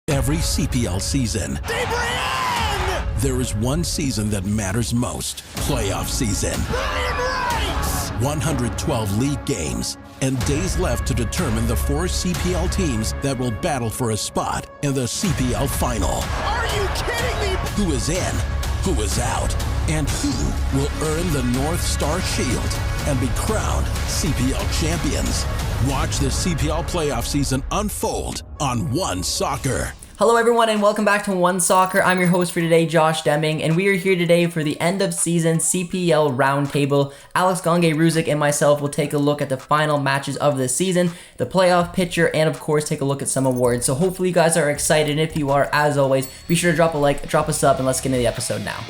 Every CPL season, there is one season that matters most. Playoff season. 112 league games and days left to determine the 4 CPL teams that will battle for a spot in the CPL final. Are you kidding me? Who is in, who is out, and who will earn the North Star Shield and be crowned CPL champions. Watch the CPL playoff season unfold on One Soccer. Hello everyone and welcome back to One Soccer. I'm your host for today, Josh Deming, and we are here today for the end of season CPL roundtable. Alex Gange-Ruzic and myself will take a look at the final matches of the season, the playoff picture, and of course take a look at some awards. So hopefully you guys are excited, and if you are, as always, be sure to drop a like, drop a sub, and let's get into the episode now.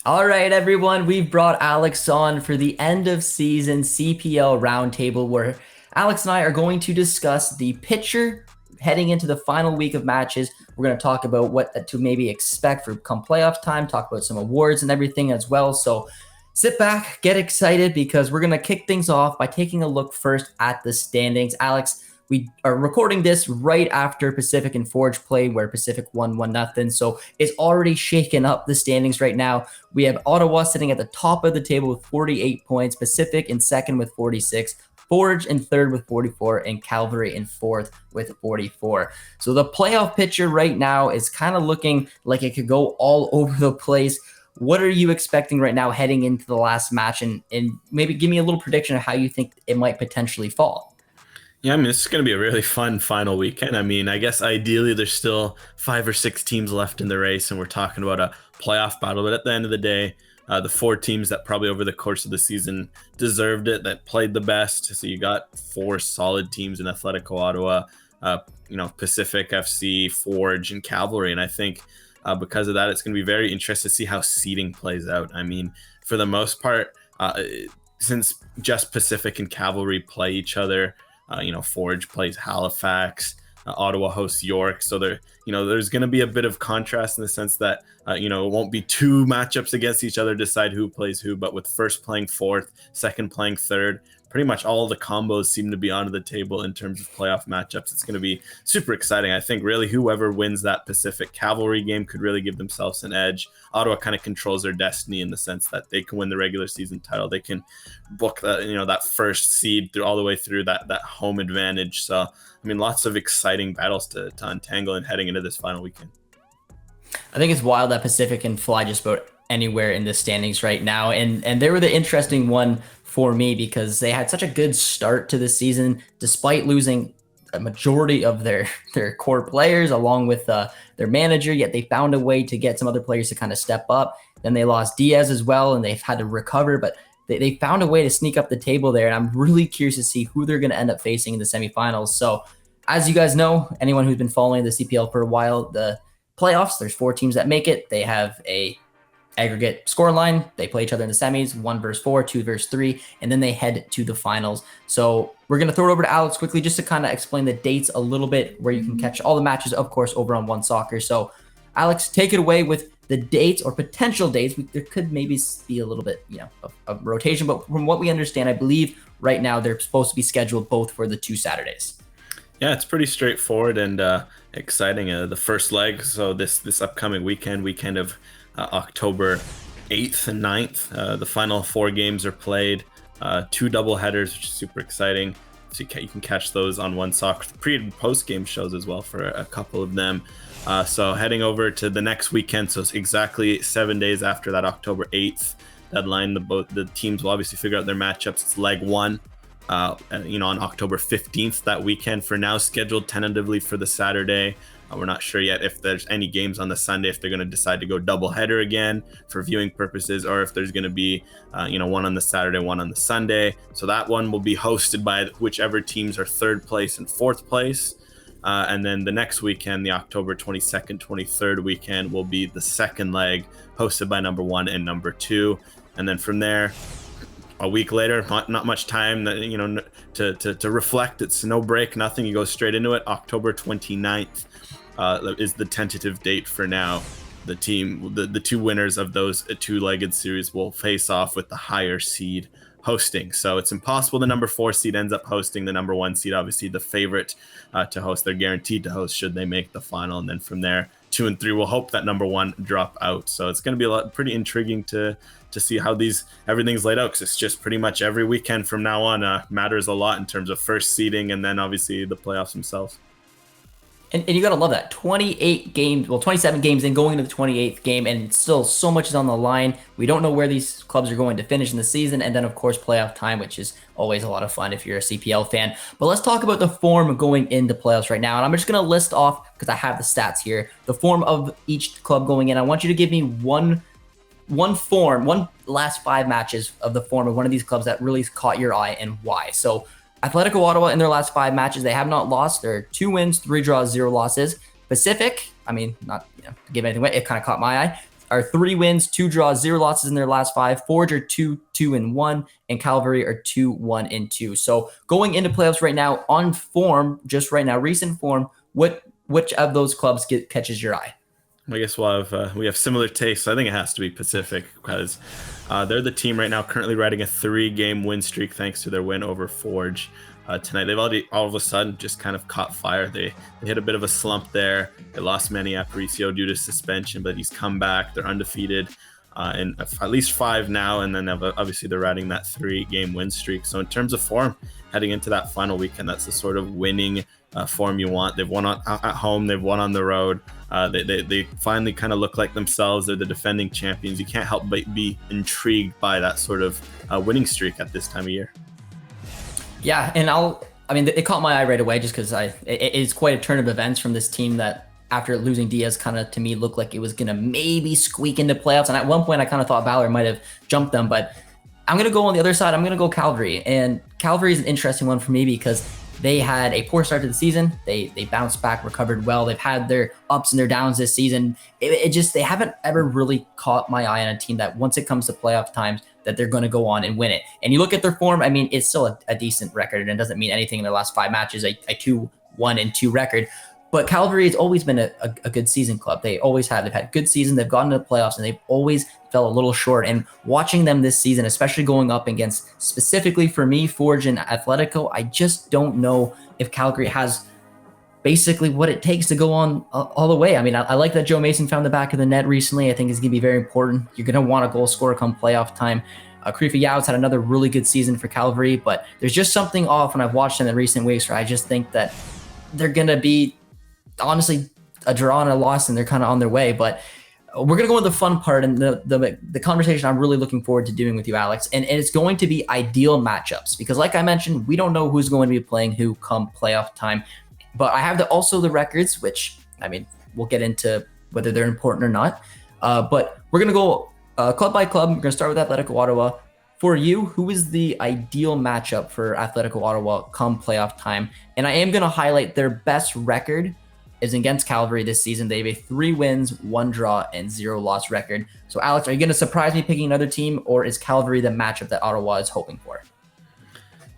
All right, everyone, we've brought Alex on for the end of season CPL roundtable, where Alex and I are going to discuss the picture heading into the final week of matches. We're going to talk about what to maybe expect for come playoff time, talk about some awards and everything as well. So sit back, get excited, because we're going to kick things off by taking a look first at the standings. Alex, we are recording this right after Pacific and Forge play, where Pacific won 1-0. So it's already shaken up the standings right now. We have Ottawa sitting at the top of the table with 48 points, Pacific in second with 46, Forge in third with 44, and Calvary in fourth with 44. So the playoff picture right now is kind of looking like it could go all over the place. What are you expecting right now heading into the last match? And maybe give me a little prediction of how you think it might potentially fall. Yeah, I mean, this is going to be a really fun final weekend. I mean, I guess ideally there's still 5 or 6 teams left in the race, and we're talking about a playoff battle. But at the end of the day, the 4 teams that probably over the course of the season deserved it, that played the best. So you got 4 solid teams in Atletico Ottawa, Pacific FC, Forge, and Cavalry. And I think because of that, it's going to be very interesting to see how seeding plays out. I mean, for the most part, since just Pacific and Cavalry play each other, Forge plays Halifax, Ottawa hosts York. So there's going to be a bit of contrast in the sense that, it won't be 2 matchups against each other to decide who plays who, but with first playing fourth, second playing third, pretty much all the combos seem to be onto the table in terms of playoff matchups. It's going to be super exciting. I think really whoever wins that Pacific Cavalry game could really give themselves an edge. Ottawa kind of controls their destiny in the sense that they can win the regular season title. They can book that first seed through all the way through that home advantage. So, I mean, lots of exciting battles to untangle and heading into this final weekend. I think it's wild that Pacific can fly just about anywhere in the standings right now. And they were the interesting one for me because they had such a good start to the season, despite losing a majority of their core players along with their manager, yet they found a way to get some other players to kind of step up. Then they lost Diaz as well, and they've had to recover, but they found a way to sneak up the table there. And I'm really curious to see who they're going to end up facing in the semifinals. So as you guys know, anyone who's been following the CPL for a while, the playoffs, there's 4 teams that make it. They have a aggregate scoreline. They play each other in the semis, 1 versus 4, 2 versus 3, and then they head to the finals. So we're going to throw it over to Alex quickly just to kind of explain the dates a little bit, where you can catch all the matches, of course, over on One Soccer. So Alex, take it away with the dates or potential dates. There could maybe be a little bit, of rotation, but from what we understand, I believe right now they're supposed to be scheduled both for the 2 Saturdays. Yeah, it's pretty straightforward and exciting. The first leg, so this upcoming weekend of October 8th and 9th. The final 4 games are played, 2 double headers, which is super exciting. So you can catch those on One Soccer pre and post game shows as well for a couple of them. So heading over to the next weekend, so it's exactly 7 days after that October 8th deadline. The teams will obviously figure out their matchups. It's leg 1. On October 15th that weekend, for now scheduled tentatively for the Saturday. We're not sure yet if there's any games on the Sunday, if they're going to decide to go double header again for viewing purposes, or if there's going to be one on the Saturday, one on the Sunday. So that one will be hosted by whichever teams are 3rd place and 4th place. And then the next weekend, the October 22nd, 23rd weekend, will be the 2nd leg, hosted by number 1 and number 2. And then from there, a week later, not much time to reflect. It's no break, nothing. You go straight into it. October 29th is the tentative date for now. the two winners of those two-legged series will face off with the higher seed hosting. So it's impossible the number 4 seed ends up hosting the number 1 seed. Obviously, the favorite to host, they're guaranteed to host should they make the final, and then from there, 2 and 3 will hope that number 1 drop out. So it's going to be pretty intriguing to see how everything's laid out, because it's just pretty much every weekend from now on matters a lot in terms of first seeding and then obviously the playoffs themselves. And you got to love that. 28 games, 27 games in, going into the 28th game, and still so much is on the line. We don't know where these clubs are going to finish in the season, and then, of course, playoff time, which is always a lot of fun if you're a CPL fan. But let's talk about the form going into playoffs right now, and I'm just going to list off, because I have the stats here, the form of each club going in. I want you to give me one last 5 matches of the form of one of these clubs that really caught your eye and why. So Atletico Ottawa, in their last 5 matches, they have not lost. They're 2 wins, 3 draws, 0 losses. Pacific, not to give anything away, it kind of caught my eye, are 3 wins, 2 draws, 0 losses in their last 5. Forge are 2-2-1, and Calvary are 2-1-2. So going into playoffs right now, on form, just right now, recent form, which of those clubs catches your eye? I guess we have similar tastes. I think it has to be Pacific, because they're the team right now currently riding a 3-game win streak thanks to their win over Forge tonight. They've already all of a sudden just kind of caught fire. They hit a bit of a slump there. They lost Manny Aparicio due to suspension, but he's come back. They're undefeated in at least 5 now, and then obviously they're riding that 3-game win streak. So in terms of form, heading into that final weekend, that's the sort of winning form you want. They've won at home, they've won on the road. They finally kind of look like themselves. They're the defending champions. You can't help but be intrigued by that sort of winning streak at this time of year. Yeah, and it caught my eye right away just because it is quite a turn of events from this team that, after losing Diaz, kind of to me looked like it was going to maybe squeak into playoffs. And at one point I kind of thought Valor might have jumped them, but I'm going to go on the other side. I'm going to go Calvary. And Calvary is an interesting one for me because they had a poor start to the season. They bounced back, recovered well. They've had their ups and their downs this season. They haven't ever really caught my eye on a team that once it comes to playoff times that they're going to go on and win it. And you look at their form, it's still a decent record, and it doesn't mean anything in their last 5 matches, a 2-1-2 record. But Calvary has always been a good season club. They always have. They've had good seasons. They've gotten to the playoffs, and they've always fell a little short. And watching them this season, especially going up against, specifically for me, Forge and Atletico, I just don't know if Calgary has basically what it takes to go on all the way. I like that Joe Mason found the back of the net recently. I think it's going to be very important. You're going to want a goal scorer come playoff time. Krifa Yow's had another really good season for Calvary, but there's just something off when I've watched them in recent weeks where I just think that they're going to be, honestly, a draw and a loss, and they're kind of on their way. But we're going to go with the fun part and the conversation I'm really looking forward to doing with you, Alex. And it's going to be ideal matchups because, like I mentioned, we don't know who's going to be playing who come playoff time. But I have also the records, which, we'll get into whether they're important or not. But we're going to go club by club. We're going to start with Atletico Ottawa. For you, who is the ideal matchup for Atletico Ottawa come playoff time? And I am going to highlight their best record is against Calvary this season. They have a 3 wins, 1 draw, and 0 loss record. So, Alex, are you going to surprise me picking another team, or is Calvary the matchup that Ottawa is hoping for?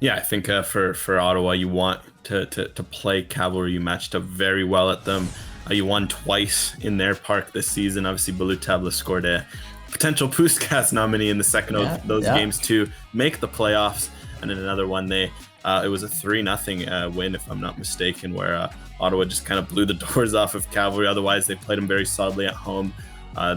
Yeah, I think for Ottawa, you want to play Calvary. You matched up very well at them. You won twice in their park this season. Obviously, Balutabla scored a potential Puskas nominee in the second of those games to make the playoffs. And in another one, it was a 3-0 win, if I'm not mistaken, where Ottawa just kind of blew the doors off of Calvary. Otherwise, they played them very solidly at home.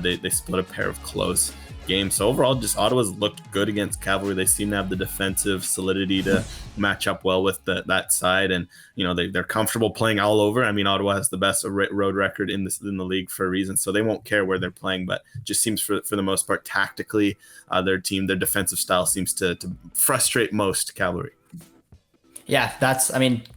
They split a pair of close games. So overall, just Ottawa's looked good against Calvary. They seem to have the defensive solidity to match up well with that side, and they're comfortable playing all over. Ottawa has the best road record in the league for a reason, so they won't care where they're playing. But just seems for the most part, tactically, their defensive style seems to frustrate most Calvary. Yeah, that's,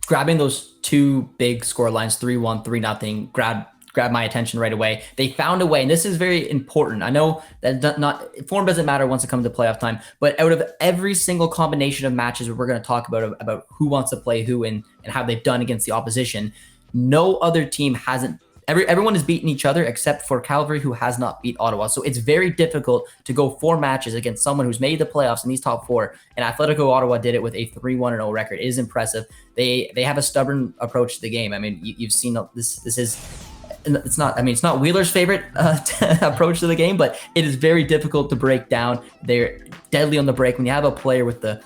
grabbing those 2 big score lines, 3-1, 3-0, grabbed my attention right away. They found a way, and this is very important. I know that not form doesn't matter once it comes to playoff time, but out of every single combination of matches we're going to talk about who wants to play who and how they've done against the opposition, no other team hasn't. Everyone has beaten each other except for Calvary, who has not beat Ottawa. So it's very difficult to go 4 matches against someone who's made the playoffs in these top 4. And Atletico Ottawa did it with a 3-1-0 record. It is impressive. They have a stubborn approach to the game. You've seen this is it's not, I mean, it's not Wheeler's favorite approach to the game, but it is very difficult to break down. They're deadly on the break. When you have a player with the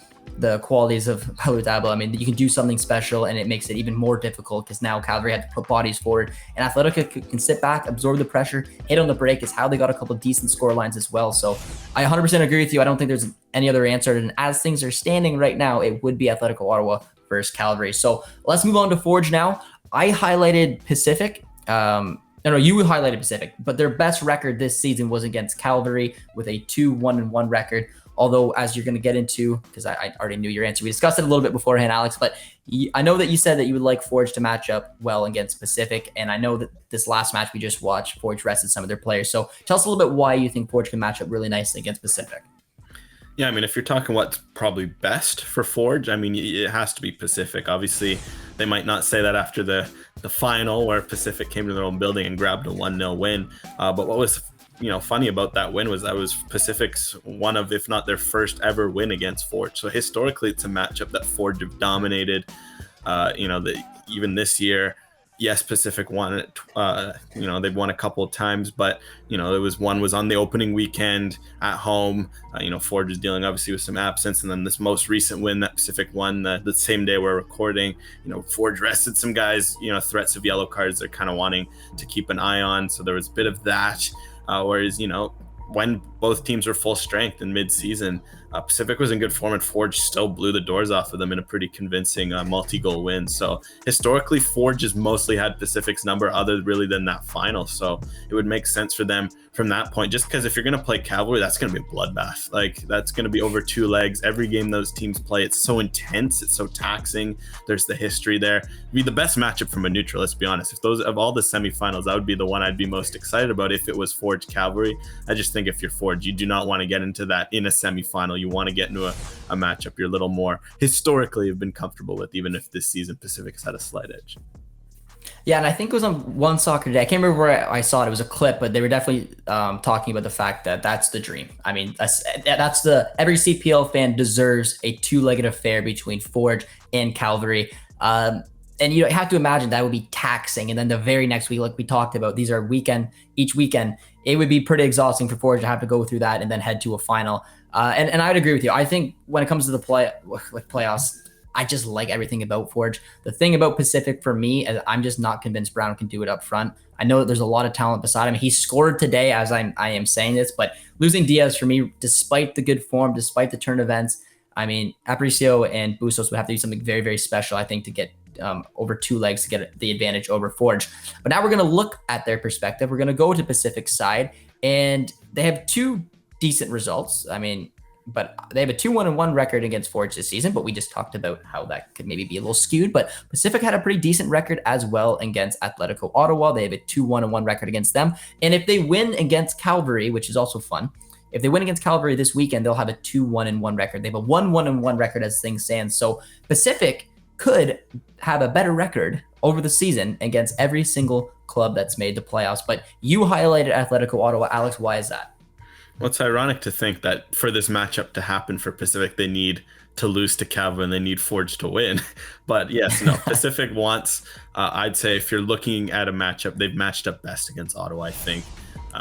qualities of Paulo Dabo, I mean, you can do something special, and it makes it even more difficult because now Calgary had to put bodies forward, and Athletic can sit back, absorb the pressure, hit on the break is how they got a couple of decent score lines as well. So I 100% agree with you. I don't think there's any other answer. And as things are standing right now, it would be Atletico Ottawa versus Calgary. So let's move on to Forge now. I highlighted Pacific. No, you highlighted Pacific, but their best record this season was against Calgary with a 2-1-1 record. Although, as you're going to get into, because I already knew your answer, we discussed it a little bit beforehand, Alex, but I know that you said that you would like Forge to match up well against Pacific, and I know that this last match we just watched, Forge rested some of their players. So tell us a little bit why you think Forge can match up really nicely against Pacific. Yeah, I mean, if you're talking what's probably best for Forge, I mean, it has to be Pacific. Obviously, they might not say that after the final where Pacific came to their own building and grabbed a 1-0 win. But what was funny about that win was that was Pacific's one of, if not their first ever win against Forge. So historically, it's a matchup that Forge have dominated. Even this year, yes, Pacific won it. They've won a couple of times, but one was on the opening weekend at home. Forge is dealing obviously with some absence, and then this most recent win that Pacific won the same day we're recording. Forge rested some guys. Threats of yellow cards they're kind of wanting to keep an eye on. So there was a bit of that. Whereas, when both teams were full strength in mid-season, Pacific was in good form, and Forge still blew the doors off of them in a pretty convincing multi-goal win. So historically, Forge has mostly had Pacific's number other really than that final. So it would make sense for them from that point, just because if you're going to play Cavalry, that's going to be a bloodbath. Like, that's going to be over 2 legs. Every game those teams play, it's so intense. It's so taxing. There's the history there. It'd be the best matchup from a neutral, let's be honest. If those of all the semifinals, that would be the one I'd be most excited about if it was Forge Cavalry. I just think if you're Forge, you do not want to get into that in a semifinal. You want to get into a matchup you're a little more historically have been comfortable with, even if this season Pacific has had a slight edge. Yeah, and I think it was on One Soccer Day. I can't remember where I saw it. It was a clip, but they were definitely talking about the fact that that's the dream. I mean, that's every CPL fan deserves a 2-legged affair between Forge and Calvary. And you have to imagine that would be taxing. And then the very next week, like we talked about, these are each weekend. It would be pretty exhausting for Forge to have to go through that and then head to a final. And I would agree with you. I think when it comes to the playoffs, I just like everything about Forge. The thing about Pacific for me is I'm just not convinced Brown can do it up front. I know that there's a lot of talent beside him. He scored today as I am saying this, but losing Diaz for me, despite the good form, despite the turn events, I mean, Aparicio and Bustos would have to do something very, very special, I think, to get over 2 legs to get the advantage over Forge. But now we're going to look at their perspective. We're going to go to Pacific's side, and they have 2 decent results. I mean, but they have a 2-1-1 record against Forge this season, but we just talked about how that could maybe be a little skewed. But Pacific had a pretty decent record as well against Atletico Ottawa. They have a 2-1-1 record against them. And if they win against Calvary, which is also fun, if they win against Calvary this weekend, they'll have a 2-1-1 record. They have a 1-1-1 record as things stand. So Pacific could have a better record over the season against every single club that's made the playoffs. But you highlighted Atletico Ottawa. Alex, why is that? Well, it's ironic to think that for this matchup to happen for Pacific, they need to lose to Calvary and they need Forge to win. But yes, no, Pacific wants, I'd say if you're looking at a matchup, they've matched up best against Ottawa, I think,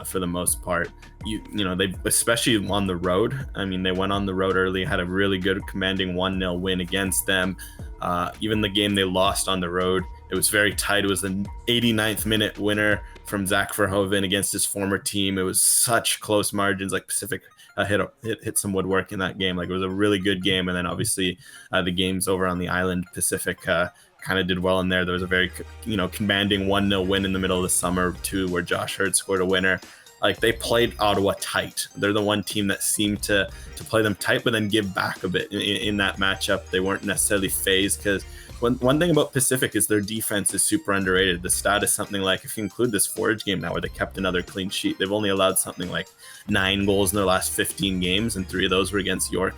for the most part. They especially on the road. I mean, they went on the road early, had a really good commanding 1-0 win against them. Even the game they lost on the road, it was very tight. It was the 89th minute winner from Zach Verhoeven against his former team. It was such close margins. Like Pacific hit some woodwork in that game. Like, it was a really good game. And then obviously the games over on the island, Pacific kind of did well in there. There was a very commanding 1-0 win in the middle of the summer too, where Josh Hurd scored a winner. Like, they played Ottawa tight. They're the one team that seemed to play them tight, but then give back a bit in that matchup. They weren't necessarily phased, because one thing about Pacific is their defense is super underrated. The stat is something like, if you include this Forge game now where they kept another clean sheet, they've only allowed something like 9 goals in their last 15 games, and 3 of those were against York,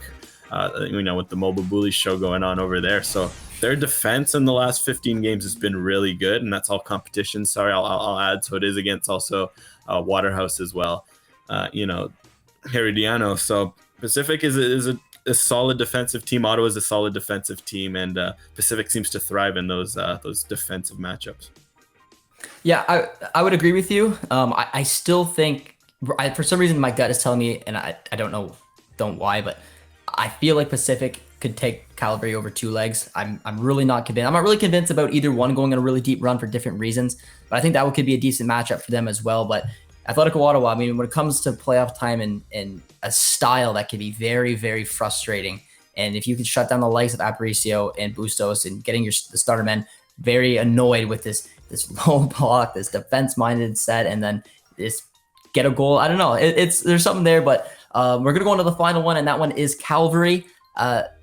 with the Mobile Bully show going on over there. So their defense in the last 15 games has been really good, and that's all competition. Sorry, I'll add. So it is against also Waterhouse as well, Herediano. So Pacific is a solid defensive team. Ottawa is a solid defensive team, and Pacific seems to thrive in those defensive matchups. Yeah, I would agree with you. I still think for some reason my gut is telling me, and I don't why, but I feel like Pacific could take Calvary over two legs. I'm really not convinced. I'm not really convinced about either one going on a really deep run for different reasons, but I think that could be a decent matchup for them as well. But Atletico Ottawa, I mean, when it comes to playoff time and a style that can be very, very frustrating, and if you can shut down the likes of Aparicio and Bustos and getting the starter men very annoyed with this low block, this defense-minded set, and then this get a goal. I don't know. It's there's something there, but we're gonna go into the final one, and that one is Calvary.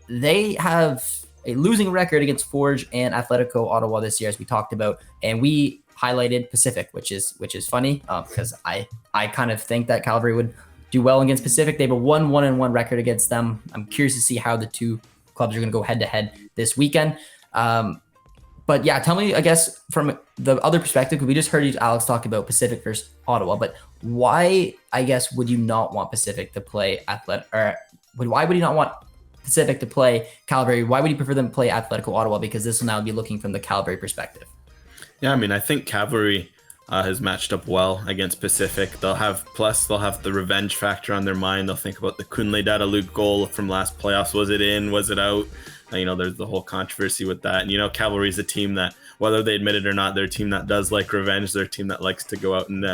They have a losing record against Forge and Atletico Ottawa this year, as we talked about, and we highlighted Pacific, which is funny because I kind of think that Calvary would do well against Pacific. They have a 1-1-1 record against them. I'm curious to see how the two clubs are going to go head to head this weekend. But yeah, tell me, I guess, from the other perspective, because we just heard you, Alex, talk about Pacific versus Ottawa, but why, I guess, would you not want Pacific to play why would you not want Pacific to play Calvary? Why would you prefer them to play Atletico Ottawa? Because this will now be looking from the Calvary perspective. Yeah, I mean, I think Cavalry has matched up well against Pacific. They'll have the revenge factor on their mind. They'll think about the Kunle Dadaluke goal from last playoffs. Was it in? Was it out? There's the whole controversy with that. And, Cavalry is a team that, whether they admit it or not, they're a team that does like revenge. They're a team that likes to go out and,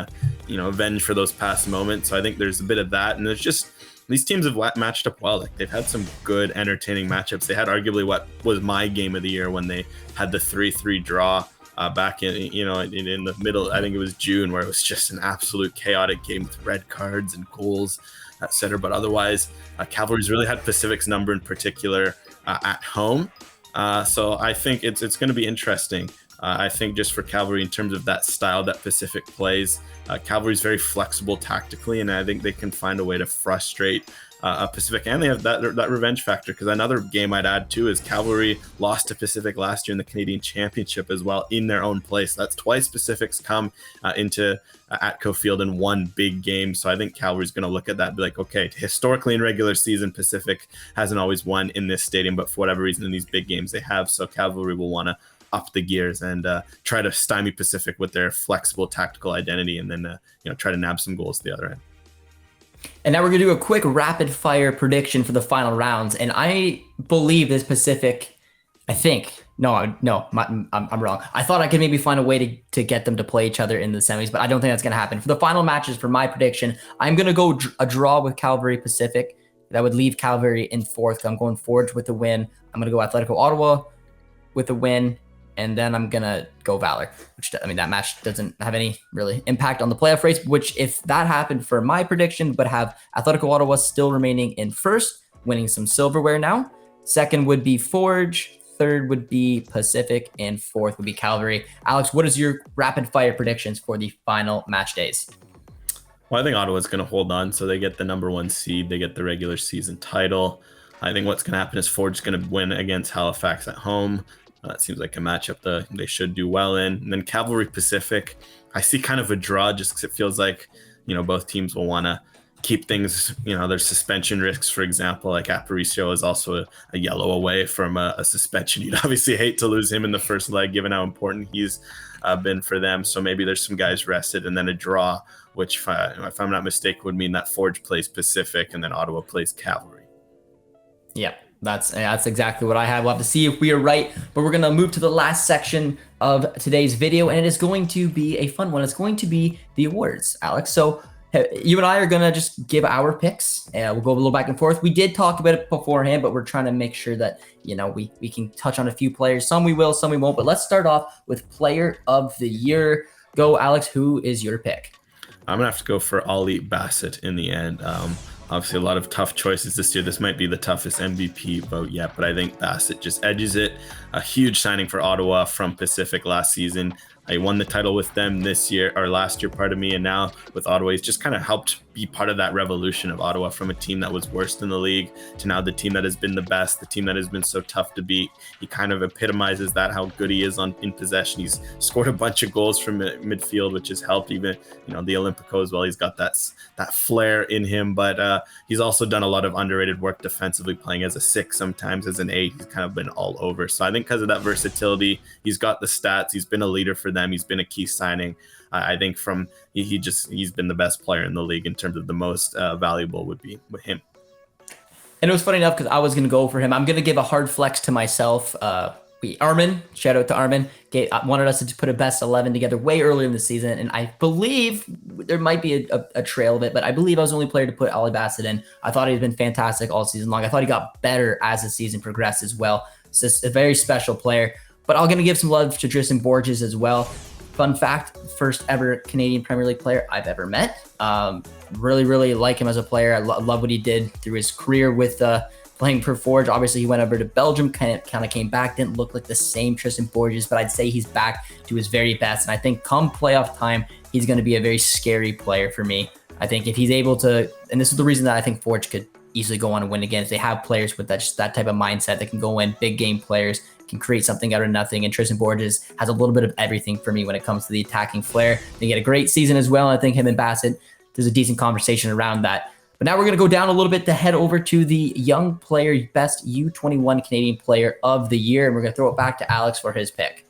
avenge for those past moments. So I think there's a bit of that. And there's just, these teams have matched up well. Like, they've had some good, entertaining matchups. They had arguably what was my game of the year when they had the 3-3 draw back in the middle. I think it was June, where it was just an absolute chaotic game with red cards and goals, etc. But otherwise, Cavalry's really had Pacific's number in particular at home. So I think it's going to be interesting. I think just for Cavalry, in terms of that style that Pacific plays, Cavalry's very flexible tactically, and I think they can find a way to frustrate Pacific, and they have that revenge factor. Because another game I'd add too is Cavalry lost to Pacific last year in the Canadian Championship as well, in their own place. That's twice Pacific's come into Atco Field in one big game. So I think Cavalry's going to look at that and be like, okay, historically in regular season, Pacific hasn't always won in this stadium, but for whatever reason in these big games they have. So Cavalry will want to up the gears and try to stymie Pacific with their flexible tactical identity, and then try to nab some goals to the other end. And now we're going to do a quick rapid fire prediction for the final rounds. And I believe this Pacific, I'm wrong. I thought I could maybe find a way to get them to play each other in the semis, but I don't think that's going to happen. For the final matches, for my prediction, I'm going to go a draw with Calvary Pacific. That would leave Calvary in fourth. I'm going Forge with the win. I'm going to go Atletico Ottawa with a win. And then I'm going to go Valor, which, I mean, that match doesn't have any really impact on the playoff race, which if that happened for my prediction, but have Atletico Ottawa still remaining in first, winning some silverware now. Second would be Forge. Third would be Pacific. And fourth would be Calvary. Alex, what is your rapid fire predictions for the final match days? Well, I think Ottawa's going to hold on. So they get the number one seed. They get the regular season title. I think what's going to happen is Forge is going to win against Halifax at home. That seems like a matchup they should do well in. And then Cavalry Pacific, I see kind of a draw just because it feels like, both teams will want to keep things, there's suspension risks, for example. Like Aparicio is also a yellow away from a suspension. You'd obviously hate to lose him in the first leg, given how important he's been for them. So maybe there's some guys rested, and then a draw, which, if I'm not mistaken, would mean that Forge plays Pacific and then Ottawa plays Cavalry. Yeah. That's exactly what I have. We'll have to see if we are right, but we're going to move to the last section of today's video, and it is going to be a fun one. It's going to be the awards, Alex. So you and I are going to just give our picks, and we'll go a little back and forth. We did talk about it beforehand, but we're trying to make sure that, we can touch on a few players. Some we will, some we won't, but let's start off with Player of the Year. Go, Alex. Who is your pick? I'm going to have to go for Ollie Bassett in the end. Obviously, a lot of tough choices this year. This might be the toughest MVP vote yet, but I think Bassett just edges it. A huge signing for Ottawa from Pacific last season. He won the title with them last year, and now with Ottawa, he's just kind of helped be part of that revolution of Ottawa from a team that was worst in the league to now the team that has been the best, the team that has been so tough to beat. He kind of epitomizes that, how good he is in possession. He's scored a bunch of goals from midfield, which has helped even, the Olympico as well. He's got that flair in him, but he's also done a lot of underrated work defensively, playing as a 6, sometimes as an 8. He's kind of been all over. So I think because of that versatility, he's got the stats. He's been a leader for them. them. He's been a key signing. I think he's been the best player in the league in terms of the most valuable would be with him. And it was funny enough because I was going to go for him. I'm going to give a hard flex to myself. Armin, shout out to Armin, wanted us to put a best 11 together way earlier in the season. And I believe there might be a trail of it, but I believe I was the only player to put Ali Bassett in. I thought he'd been fantastic all season long. I thought he got better as the season progressed as well. It's just a very special player. But I'm going to give some love to Tristan Borges as well. Fun fact, first ever Canadian Premier League player I've ever met. Really, really like him as a player. I love what he did through his career with playing for Forge. Obviously, he went over to Belgium, kind of came back, didn't look like the same Tristan Borges, but I'd say he's back to his very best. And I think come playoff time, he's going to be a very scary player for me. I think if he's able to, and this is the reason that I think Forge could easily go on and win again, if they have players with that type of mindset that can go in, big game players, can create something out of nothing. And Tristan Borges has a little bit of everything for me when it comes to the attacking flair. They get a great season as well. I think him and Bassett, there's a decent conversation around that. But now we're going to go down a little bit to head over to the young player, best U21 Canadian player of the year. And we're going to throw it back to Alex for his pick.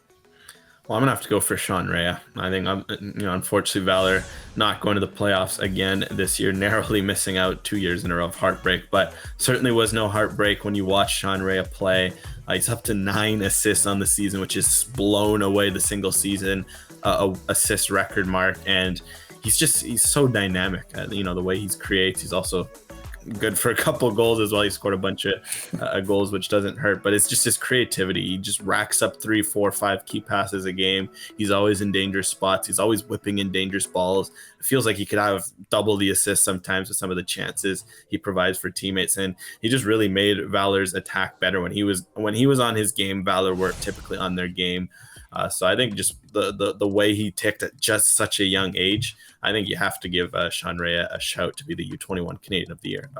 Well, I'm going to have to go for Sean Rea. I think, unfortunately, Valor not going to the playoffs again this year, narrowly missing out 2 years in a row of heartbreak. But certainly was no heartbreak when you watch Sean Rea play. He's up to 9 assists on the season, which is blown away the single season assist record mark. And he's so dynamic. The way he creates, he's also good for a couple of goals as well. He scored a bunch of goals, which doesn't hurt, but it's just his creativity. He just racks up 3, 4, 5 key passes a game. He's always in dangerous spots. He's always whipping in dangerous balls. It feels like he could have double the assists sometimes with some of the chances he provides for teammates. And he just really made Valor's attack better. When he was on his game, Valor were typically on their game. So I think just the way he ticked at just such a young age, I think you have to give Sean Rea a shout to be the U21 Canadian of the Year.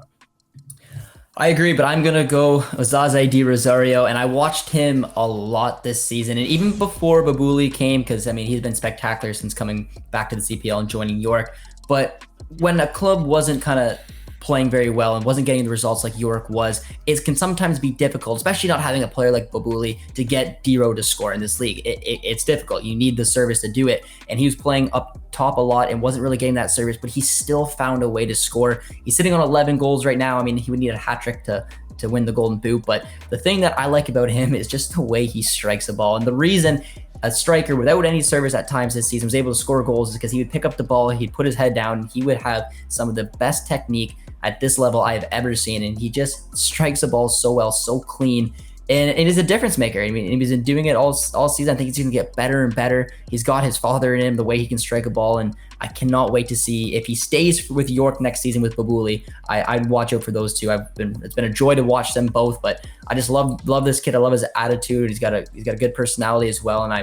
I agree, but I'm going to go Ozaze Di Rosario, and I watched him a lot this season, and even before Babuli came, because, he's been spectacular since coming back to the CPL and joining York, but when a club wasn't kind of playing very well and wasn't getting the results like York was, it can sometimes be difficult, especially not having a player like Babuli to get Diro to score in this league. It's difficult. You need the service to do it. And he was playing up top a lot and wasn't really getting that service, but he still found a way to score. He's sitting on 11 goals right now. He would need a hat trick to win the Golden Boot. But the thing that I like about him is just the way he strikes the ball. And the reason a striker without any service at times this season was able to score goals is because he would pick up the ball, he'd put his head down, he would have some of the best technique at this level I have ever seen, and he just strikes the ball so well, so clean, and it is a difference maker. He's been doing it all season. I think he's going to get better and better. He's got his father in him, the way he can strike a ball, and I cannot wait to see if he stays with York next season with Babuli. I'd watch out for those two. It's been a joy to watch them both, but I just love this kid. I love his attitude. He's got a good personality as well, and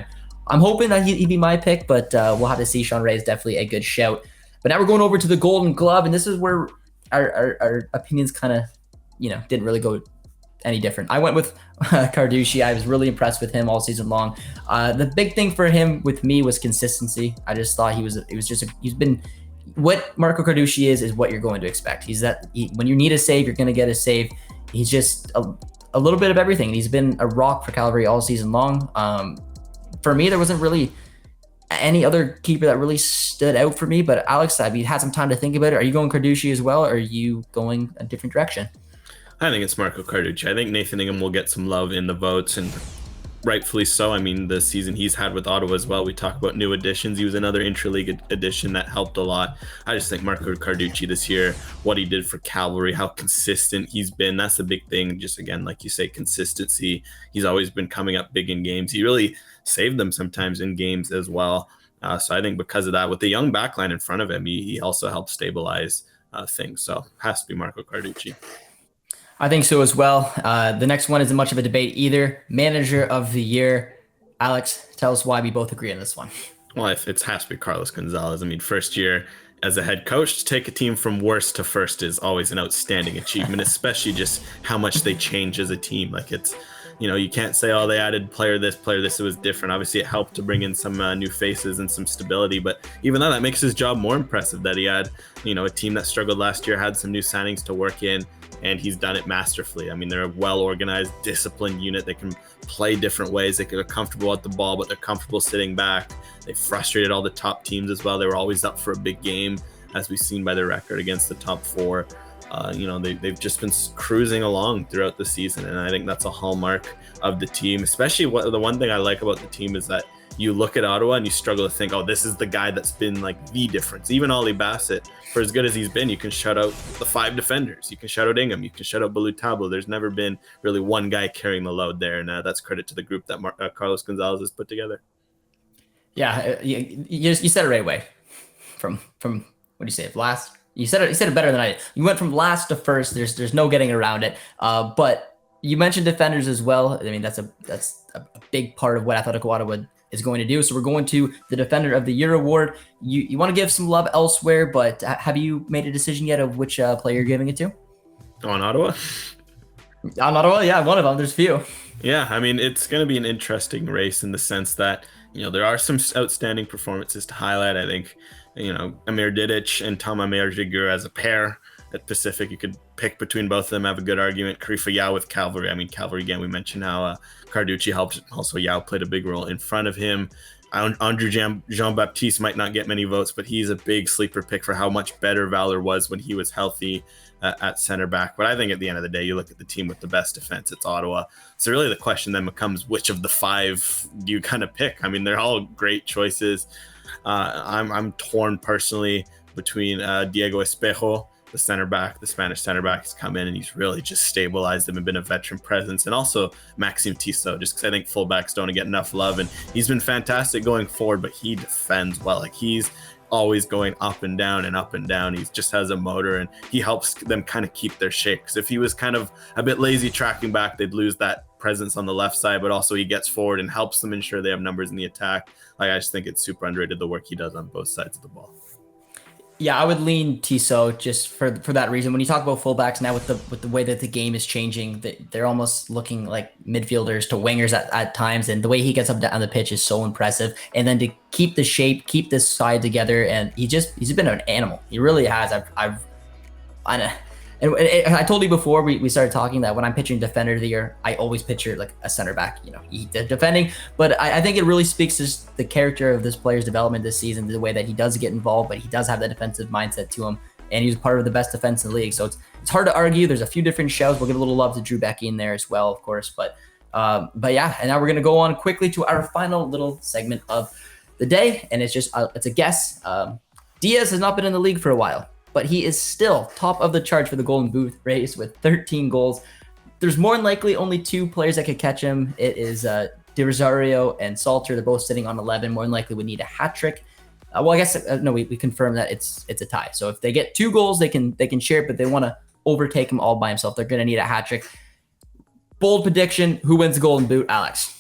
I'm hoping that he'd be my pick, but we'll have to see. Sean Rea is definitely a good shout. But now we're going over to the Golden Glove, and this is where our opinions kind of, didn't really go any different. I went with Carducci. I was really impressed with him all season long. The big thing for him with me was consistency. I just thought he's been what Marco Carducci is what you're going to expect. When you need a save, you're going to get a save. He's just a little bit of everything. He's been a rock for Calgary all season long. For me, there wasn't really any other keeper that really stood out for me, but Alex, you had some time to think about it. Are you going Carducci as well, or are you going a different direction? I think it's Marco Carducci. I think Nathan Ingham will get some love in the votes, and rightfully so. The season he's had with Ottawa as well. We talk about new additions. He was another intra-league addition that helped a lot. I just think Marco Carducci this year, what he did for Cavalry, how consistent he's been, that's the big thing. Just again, like you say, consistency. He's always been coming up big in games. He really saved them sometimes in games as well. So I think because of that, with the young backline in front of him, he also helped stabilize things. So has to be Marco Carducci. I think so as well. The next one isn't much of a debate either. Manager of the year. Alex, tell us why we both agree on this one. Well, it has to be Carlos Gonzalez. First year as a head coach, to take a team from worst to first is always an outstanding achievement, especially just how much they change as a team. you can't say, oh, they added player this. It was different. Obviously, it helped to bring in some new faces and some stability. But even though that makes his job more impressive, that he had, a team that struggled last year, had some new signings to work in, and he's done it masterfully. I mean, they're a well-organized, disciplined unit. They can play different ways. They're comfortable at the ball, but they're comfortable sitting back. They frustrated all the top teams as well. They were always up for a big game, as we've seen by their record against the top four. They've just been cruising along throughout the season, and I think that's a hallmark of the team. Especially the one thing I like about the team is that you look at Ottawa and you struggle to think, oh, this is the guy that's been like the difference. Even Ollie Bassett, for as good as he's been, you can shout out the 5 defenders. You can shout out Ingham. You can shout out Balou Tablo. There's never been really one guy carrying the load there, and that's credit to the group that Carlos Gonzalez has put together. Yeah, you said it right away. From what do you say? Last. You said it better than I did. You went from last to first. There's no getting around it. But you mentioned defenders as well. I mean, that's a big part of what Atletico Ottawa is going to do. So we're going to the Defender of the Year award. You want to give some love elsewhere, but have you made a decision yet of which player you're giving it to? On Ottawa? On Ottawa, yeah, one of them. There's a few. Yeah, I mean, it's going to be an interesting race in the sense that, there are some outstanding performances to highlight. I think, Amir Didic and Tom Amer-Jigur as a pair at Pacific, you could pick between both of them, have a good argument. Karifa Yao with Calvary. I mean, Calvary, again, we mentioned how Carducci helped. Also, Yao played a big role in front of him. Andrew Jean-Baptiste might not get many votes, but he's a big sleeper pick for how much better Valor was when he was healthy at center back. But I think at the end of the day, you look at the team with the best defense, it's Ottawa. So really the question then becomes, which of the 5 do you kind of pick? I mean, they're all great choices. I'm torn personally between Diego Espejo, the Spanish center back. He's come in and he's really just stabilized them and been a veteran presence. And also Maxime Tissot, just because I think fullbacks don't get enough love. And he's been fantastic going forward, but he defends well. Like, he's always going up and down and up and down. He just has a motor, and he helps them kind of keep their shape. Because if he was kind of a bit lazy tracking back, they'd lose that presence on the left side, but also he gets forward and helps them ensure they have numbers in the attack. Like, I just think it's super underrated, the work he does on both sides of the ball. Yeah, I would lean Tissot just for that reason. When you talk about fullbacks now, with the way that the game is changing, they're almost looking like midfielders to wingers at times, and the way he gets up down the pitch is so impressive. And then to keep the shape, keep this side together, and he's been an animal. He really has. I told you before we started talking that when I'm pitching Defender of the Year, I always picture like a center back, defending. But I think it really speaks to the character of this player's development this season, the way that he does get involved, but he does have that defensive mindset to him, and he's part of the best defense in the league. So it's hard to argue. There's a few different shouts. We'll give a little love to Drew Becky in there as well, of course. But yeah, and now we're gonna go on quickly to our final little segment of the day, and it's a guess. Diaz has not been in the league for a while, but he is still top of the charts for the Golden Boot race with 13 goals. There's more than likely only 2 players that could catch him. It is De Rosario and Salter. They're both sitting on 11. More than likely would need a hat trick. Well, I guess no. We confirmed that it's a tie. So if they get 2 goals, they can share it, but they want to overtake him all by himself. They're going to need a hat trick. Bold prediction: who wins the Golden Boot? Alex.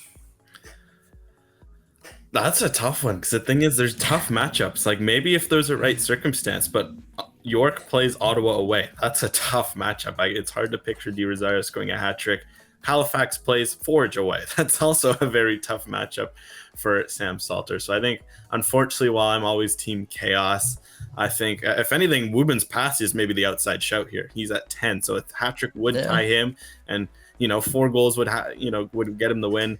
That's a tough one, because the thing is, there's tough matchups. Like, maybe if there's a right circumstance, but York plays Ottawa away. That's a tough matchup. It's hard to picture De Rosario scoring a hat trick. Halifax plays Forge away. That's also a very tough matchup for Sam Salter. So I think, unfortunately, while I'm always team chaos, I think, if anything, Wubin's pass is maybe the outside shout here. He's at 10, so a hat trick would tie him, and 4 goals would get him the win.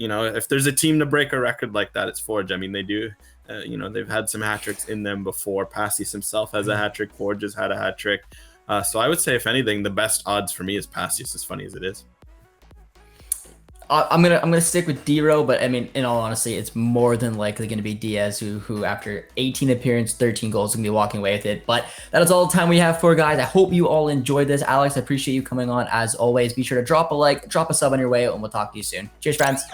If there's a team to break a record like that, it's Forge. I mean, they do. They've had some hat tricks in them before. Passies himself has a hat trick. Forge has had a hat trick. So I would say, if anything, the best odds for me is Passies, as funny as it is. I'm gonna stick with D-Ro, but I mean, in all honesty, it's more than likely going to be Diaz, who after 18 appearances, 13 goals, is going to be walking away with it. But that is all the time we have for, guys. I hope you all enjoyed this. Alex, I appreciate you coming on as always. Be sure to drop a like, drop a sub on your way, and we'll talk to you soon. Cheers, friends.